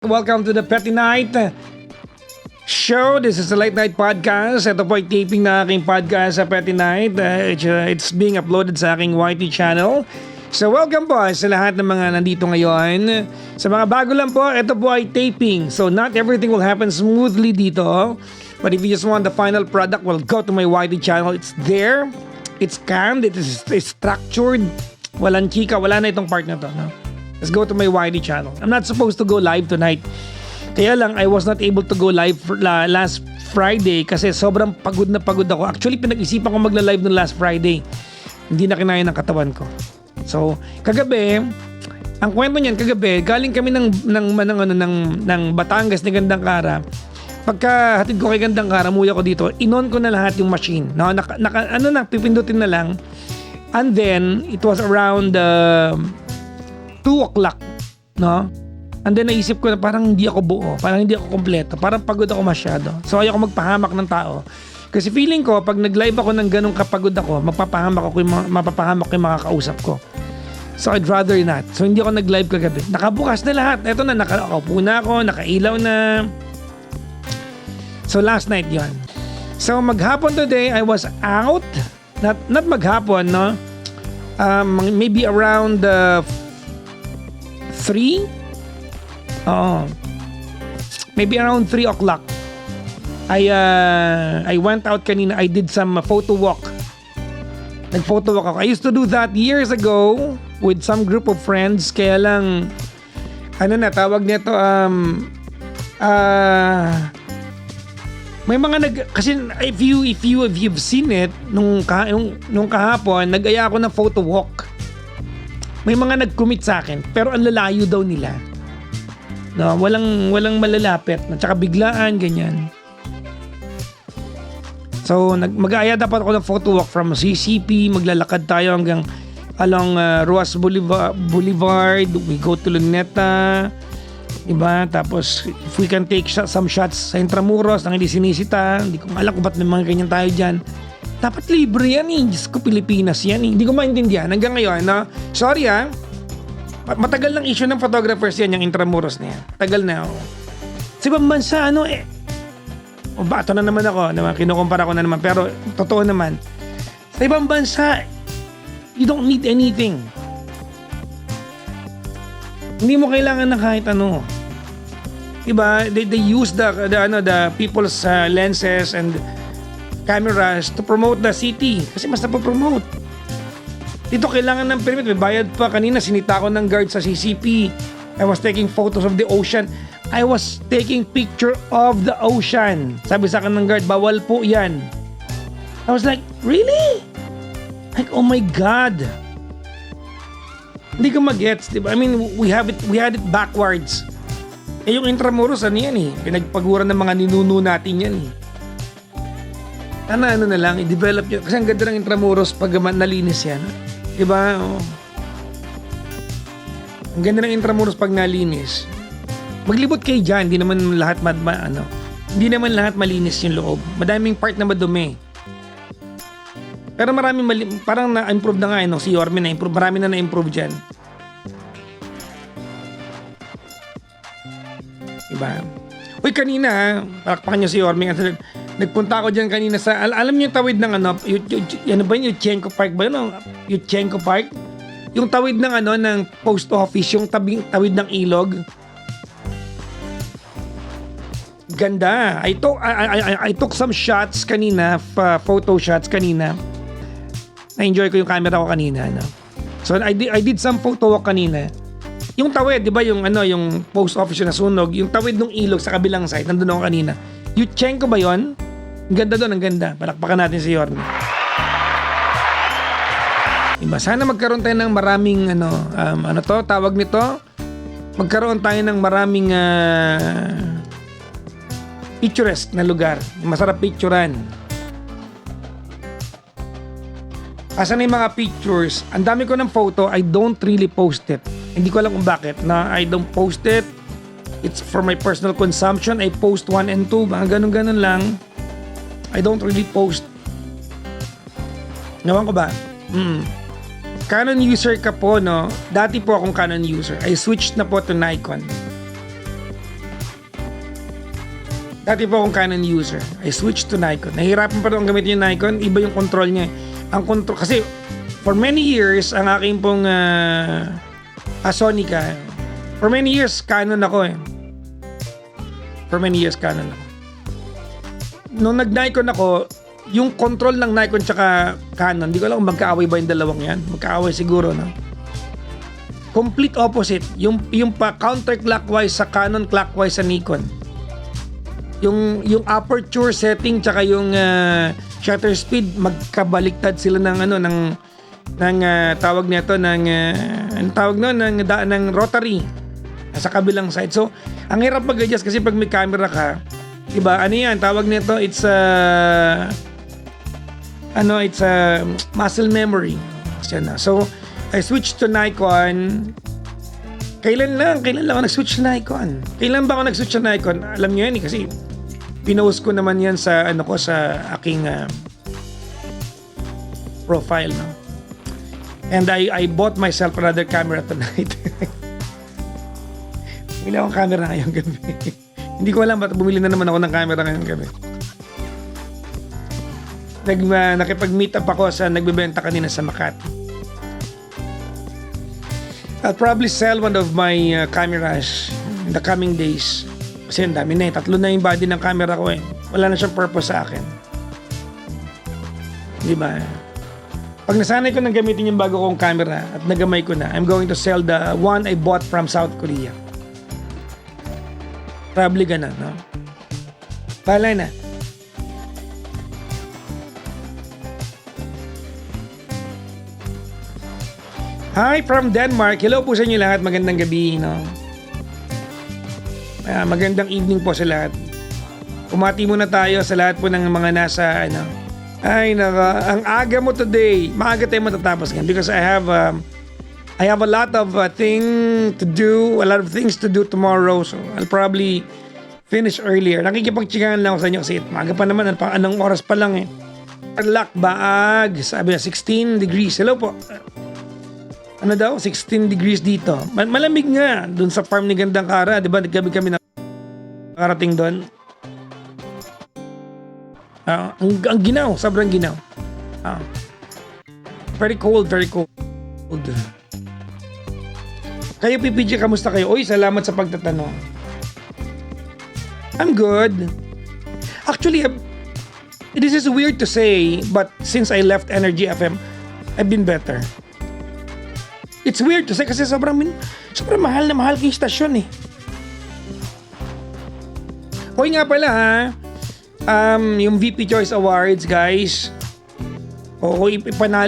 Welcome to the Petty Night Show. This is the Late Night Podcast. Ito po ay taping na aking podcast sa Petty Night. It's being uploaded sa aking YT channel. So welcome po sa lahat ng mga nandito ngayon. Sa mga bago lang po, ito po ay taping. So not everything will happen smoothly dito. But if you just want the final product, well, go to my YT channel. It's there. It's canned. It's structured. Walang chika. Wala na itong part na to. No? Let's go to my YT channel. I'm not supposed to go live tonight. Kaya lang, I was not able to go live last Friday kasi sobrang pagod na pagod ako. Actually, pinag-isipan ko magla-live noong last Friday. Hindi na kinaya ng katawan ko. So, kagabi, ang kwento niyan, kagabi, galing kami ng Batangas ni Gandang Kara. Pagka hatid ko kay Gandang Kara, umuwi ako dito, inon ko na lahat yung machine. No, pipindutin na lang. And then, it was around 2 o'clock, no? And then naisip ko na parang hindi ako buo, parang hindi ako kompleto, parang pagod ako masyado. So ayoko magpahamak ng tao. Kasi feeling ko, pag nag-live ako ng ganun kapagod ako, mapapahamak ko yung mga kausap ko. So I'd rather not. So hindi ako nag-live kagabi. Nakabukas na lahat. Eto na, nakaupo na ako, nakailaw na. So last night yon. So maghapon today, I was out. Not maghapon, no? Maybe around 3? Oo. Maybe around 3 o'clock. I went out kanina. I did some photo walk. Nag-photo walk ako. I used to do that years ago with some group of friends. Kaya lang, tawag nito, may mga kasi if you've seen it, nung kahapon, nag-aya ako ng photo walk. May mga nag-commit sa akin, pero ang lalayo daw nila. No, walang malalapit, at saka biglaan, ganyan. So, mag-aaya dapat ako ng photo walk from CCP, maglalakad tayo hanggang along Ruas Boulevard, we go to Luneta, diba? Tapos, if we can take some shots sa Intramuros, nang hindi sinisita, hindi ko alam kung ba't may mga ganyan tayo dyan. Dapat libre yan eh. Diyos ko, Pilipinas yan eh. Hindi ko maintindihan. Hanggang ngayon, no? Sorry ah. Matagal ng issue ng photographers yan, yung Intramuros na yan. Tagal na. Oh. Sa ibang bansa, bato na naman ako. Kinukumpara ko na naman. Pero, totoo naman. Sa ibang bansa, you don't need anything. Hindi mo kailangan ng kahit ano. Diba? They use the people's lenses and cameras to promote the city. Kasi mas napopromote. Dito kailangan ng permit. May bayad pa. Kanina sinita ko ng guard sa CCP. I was taking photos of the ocean. I was taking picture of the ocean. Sabi sa akin ng guard, bawal po yan. I was like, really? Like, oh my God. Hindi ko mag-gets, diba? I mean, we had it backwards. Yung Intramuros, yan eh. Pinagpaguran ng mga ninuno natin yan eh. Na lang, i-develop yun. Kasi ang ganda ng Intramuros pag nalinis yan. Diba? Oh. Ang ganda ng Intramuros pag nalinis. Maglibot kayo dyan. Hindi naman lahat hindi naman lahat malinis yung loob. Madaming part na madumi. Pero parang na-improve na nga si Yorme na-improve. Marami na na-improve dyan. Diba? Uy, kanina palakpakan nyo si Yorme. Nagpunta ako dyan kanina sa, alam niyo yung tawid ng Yutchenko Park ba yun? Yutchenko Park? Yung tawid ng ng post office, yung tawid ng ilog. Ganda. I took some shots kanina, photo shots kanina. Na-enjoy ko yung camera ko kanina. No? So I did some photo walk kanina. Yung tawid, di ba yung post office na sunog, yung tawid ng ilog sa kabilang side, nandun ako kanina. Yutchenko ba yun? Ang ganda doon, ang ganda. Palakpakan natin si Yorme. Diba? Sana magkaroon tayo ng maraming tawag nito? Magkaroon tayo ng maraming picturesque na lugar. Masarap picturean. Asa na yung mga pictures? Ang dami ko ng photo, I don't really post it. Hindi ko alam kung bakit. I don't post it. It's for my personal consumption. I post 1 and 2. Mga ganun-ganun lang. I don't really post. Nawan ko ba? Canon user ka po, no? Dati po akong Canon user. I switched na po to Nikon. Dati po akong Canon user. I switched to Nikon. Nahihirapan pa rin akong gamitin yung Nikon. Iba yung control niya. Ang control, kasi for many years, ang aking pong Sonica, for many years, Canon ako eh. For many years, Canon ako. Nung nag-Nikon ako, yung control ng Nikon tsaka Canon, hindi ko alam kung magkaaway ba yung dalawang yan. Magkaaway siguro, no? Complete opposite. Yung pa counterclockwise sa Canon, clockwise sa Nikon. Yung aperture setting tsaka yung shutter speed, magkabaliktad sila ng tawag nito ng rotary sa kabilang side. So, ang hirap mag-adjust kasi pag may camera ka, diba, ano yan, tawag nito, it's muscle memory. So, I switched to Nikon. Kailan lang ako nag-switch to Nikon? Kailan ba ako nag-switch to Nikon? Alam niyo yan kasi pinost ko naman yan sa sa aking profile, no? And I bought myself another camera tonight. Bumili akong camera ngayong gabi. Hindi ko alam ba't bumili na naman ako ng camera ngayong gabi. Nakipag-meet up ako sa nagbebenta kanina sa Makati. I'll probably sell one of my cameras in the coming days. Kasi ang dami na eh. 3 na yung body ng camera ko eh. Wala na siyang purpose sa akin. Di ba? Pag nasanay ko nang gamitin yung bago kong camera at nagamay ko na, I'm going to sell the one I bought from South Korea. Probably ganun, no? Balay na. Hi from Denmark. Hello po sa inyo lahat. Magandang gabi, no? Magandang evening po sa lahat. Umati muna tayo sa lahat po ng mga nasa, Ay, naka, ang aga mo today. Maaga tayo matatapos yan because I have a lot of things to do tomorrow. So, I'll probably finish earlier. Nakikipagtsingahan lang ako sa inyo kasi maaga pa naman. Anong oras pa lang eh. Tarlac, Baag. Sabi na 16 degrees. Hello po. 16 degrees dito. Malamig nga doon sa farm ni Gandang Kara, 'di ba? Naggabi kami na karating doon. Ang ginaw, sobrang ginaw. Very cold, very cold. Kayo PPG, kamusta kayo? Oy, salamat sa pagtatanong. I'm good. Actually, this is weird to say, but since I left Energy FM, I've been better. It's weird to say kasi sobrang mahal na mahal yung stasyon eh. Hoy nga pala ha, yung VP Choice Awards guys,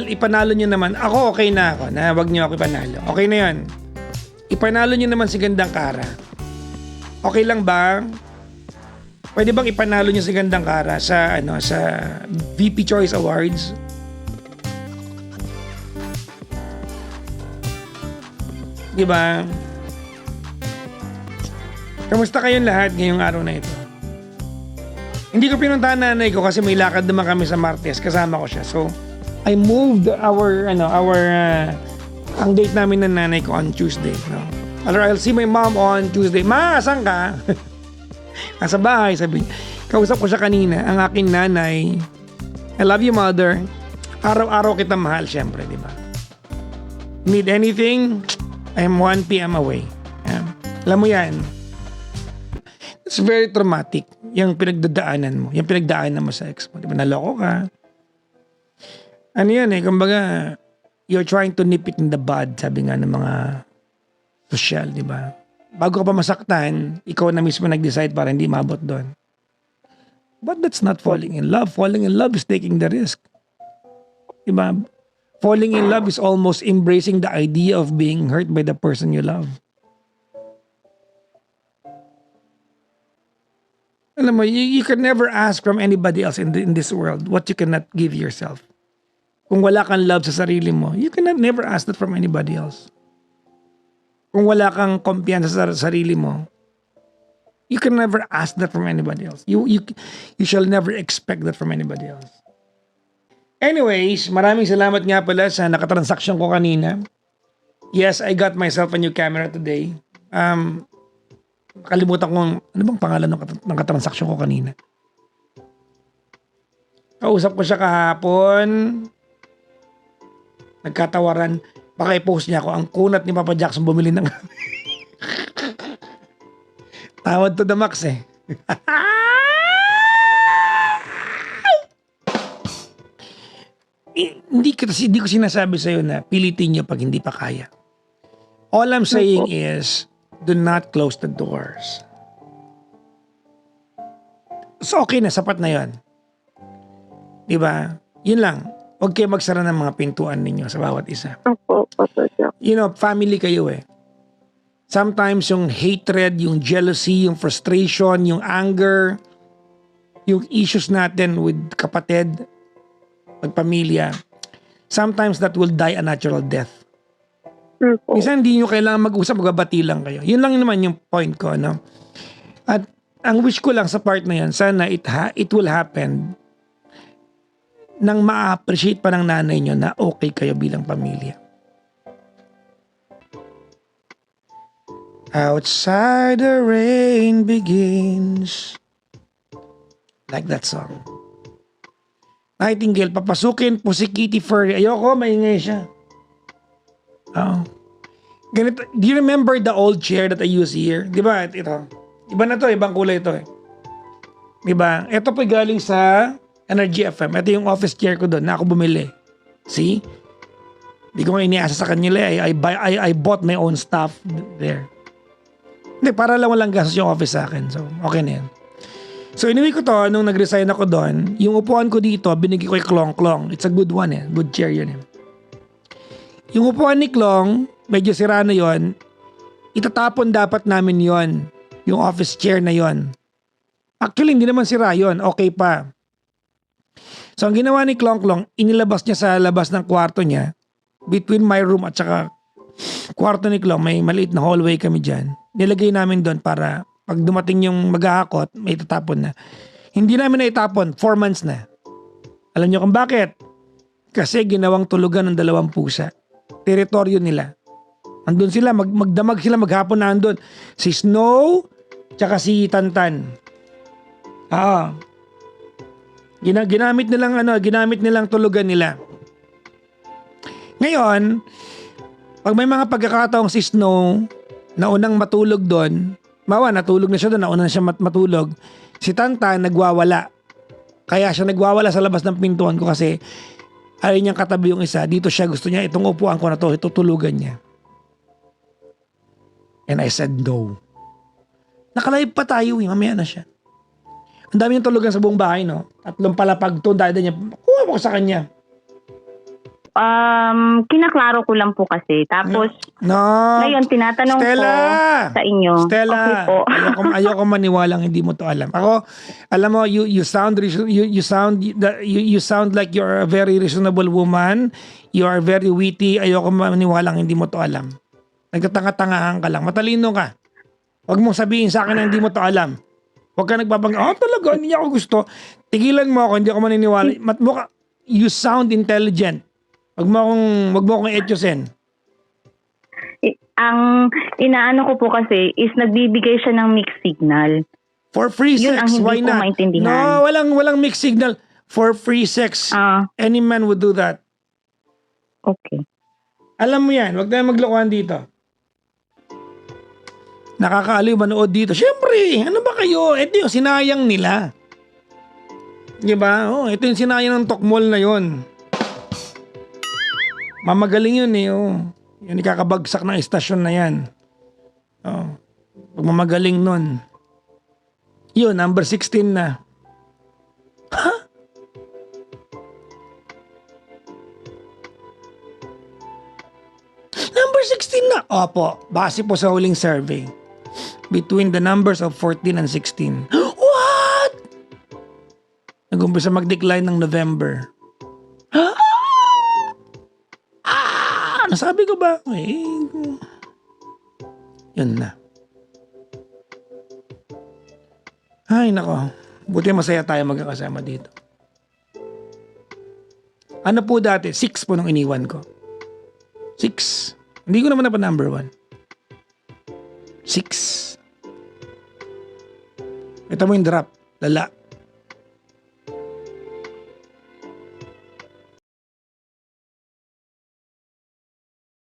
ipanalo nyo naman. Ako okay na ako, na wag nyo ako ipanalo. Okay na yan. Ipanalo nyo naman si Gandang Kara. Okay lang ba? Pwede bang ipanalo nyo si Gandang Kara sa VP Choice Awards? Diba? Kamusta kayong lahat ngayong araw na ito? Hindi ko pinuntahan nanay ko kasi may lakad naman kami sa Martes. Kasama ko siya. So, I moved ang date namin ng nanay ko on Tuesday. No? I'll see my mom on Tuesday. Ma, saan ka? Nasa bahay, sabi niya. Kausap ko siya kanina, ang aking nanay. I love you, mother. Araw-araw kita mahal, syempre, di ba? Need anything? I'm 1 p.m. away. Alam mo yan. It's very traumatic. Yung pinagdadaanan mo. Yung pinagdaanan mo sa ex mo. Di ba naloko ka? Ano yan eh. Kumbaga, you're trying to nip it in the bud. Sabi nga ng mga social, di ba? Bago ka pa masaktan, ikaw na mismo nag-decide para hindi mabot doon. But that's not falling in love. Falling in love is taking the risk. Di ba? Falling in love is almost embracing the idea of being hurt by the person you love. Alam mo, you can never ask from anybody else in this world what you cannot give yourself. Kung wala kang love sa sarili mo, you cannot never ask that from anybody else. Kung wala kang kumpiyansa sa sarili mo, you can never ask that from anybody else. You shall never expect that from anybody else. Anyways, maraming salamat nga pala sa nakatransaksyon ko kanina. Yes, I got myself a new camera today. Nakalimutan ko, ano bang pangalan ng katransaksyon ko kanina? Kausap ko siya kahapon. Nagkatawaran. Baka i-post niya ako. Ang kunat ni Papa Jackson bumili ng... Tawad to the max eh. Hindi ko sinasabi sa'yo na pilitin niyo pag hindi pa kaya. All I'm saying is, do not close the doors. So okay na, sapat na yon. Diba? Yun lang. Huwag kayo magsara ng mga pintuan ninyo sa bawat isa. Opo, Family kayo eh. Sometimes yung hatred, yung jealousy, yung frustration, yung anger, yung issues natin with kapatid, pagpamilya, sometimes that will die a natural death. Minsan hindi nyo kailangan mag-usap, magbabati lang kayo. Yun lang naman yung point ko, no? At ang wish ko lang sa part na yan, sana it will happen nang ma-appreciate pa ng nanay nyo na okay kayo bilang pamilya. Outside the rain begins. Like that song. Nightingale, papasukin po si Kitty Furry. Ayoko, maingay siya. Oh. Ganito, do you remember the old chair that I use here? Di ba? Ito. Iba na to, ibang kulay ito eh. Di ba? Ito po galing sa Energy FM. Ito yung office chair ko doon na ako bumili. See? Di ko nga iniasa sa kanila eh. I bought my own stuff there. Hindi, para lang walang gastos yung office sa akin. So, okay na yan. So, inuwi ko to nung nag-resign ako doon. Yung upuan ko dito, binigay ko kay Klong Klong. It's a good one eh. Good chair yun eh. Yung upuan ni Klong, medyo sira na yon. Itatapon dapat namin yon. Yung office chair na yon. Actually, hindi naman sira yon. Okay pa. So, ang ginawa ni Klong Klong, inilabas niya sa labas ng kwarto niya. Between my room at saka kwarto ni Klong, may maliit na hallway kami dyan. Nilagay namin doon para pag dumating yung maghahakot, may itatapon na. Hindi namin na itapon, 4 months na. Alam niyo kung bakit? Kasi ginawang tulugan ng 2 pusa. Teritoryo nila. Andun sila, magdamag sila maghapon na andun. Si Snow, tsaka si Tantan. Ginamit nilang tulugan nila. Ngayon, pag may mga pagkakataong si Snow na unang matulog doon, natulog na siya doon, nauna na siya matulog. Si Tantan nagwawala. Kaya siya nagwawala sa labas ng pintuan ko kasi ayaw niyang katabi yung isa. Dito siya, gusto niya, itong upuan ko na to, itutulugan niya. And I said no. Nakalive pa tayo mamaya na siya. Ang dami niyang tulugan sa buong bahay, no? 3 palapag to, dahil niya, kuha mo ko sa kanya. Kinaklaro ko lang po kasi. Tapos, ngayon tinatanong Stella! ko sa inyo. Stella, okay po. ayoko maniwalang hindi mo to alam. Ako, alam mo, you sound like you're a very reasonable woman. You are very witty. Ayoko maniwalang hindi mo to alam. Nagtatanga-tangahan ka lang. Matalino ka. Huwag mong sabihin sa akin na hindi mo to alam. Huwag ka nagbabangga. Talaga, hindi ako gusto. Tigilan mo ako, hindi ako maniniwala. You sound intelligent. Wag mo akong etyosin. Ang inaano ko po kasi is nagbibigay siya ng mixed signal. For free Yun sex, why ang not? hindi ko maintindihan. No, walang mixed signal. For free sex, any man would do that. Okay. Alam mo yan, wag tayong maglokohan dito. Nakakaaliw manood dito. Siyempre, ano ba kayo? Ito yung sinayang nila. Diba? Ito yung sinayang ng Tokmol na yon. Mamagaling yun eh. Yung ikakabagsak ng istasyon na yan. Pag mamagaling nun. Yun, number 16 na. Ha? Number 16 na? Opo, base po sa huling survey. Between the numbers of 14 and 16. What? Nag-umpisa mag-decline ng November. Nasabi ko ba? Yun na. Ay, nako. Buti masaya tayo magkakasama dito. Ano po dati? 6 po nung iniwan ko. 6. Hindi ko naman na pa number 1. 6. Ito mo yung drop. Lala.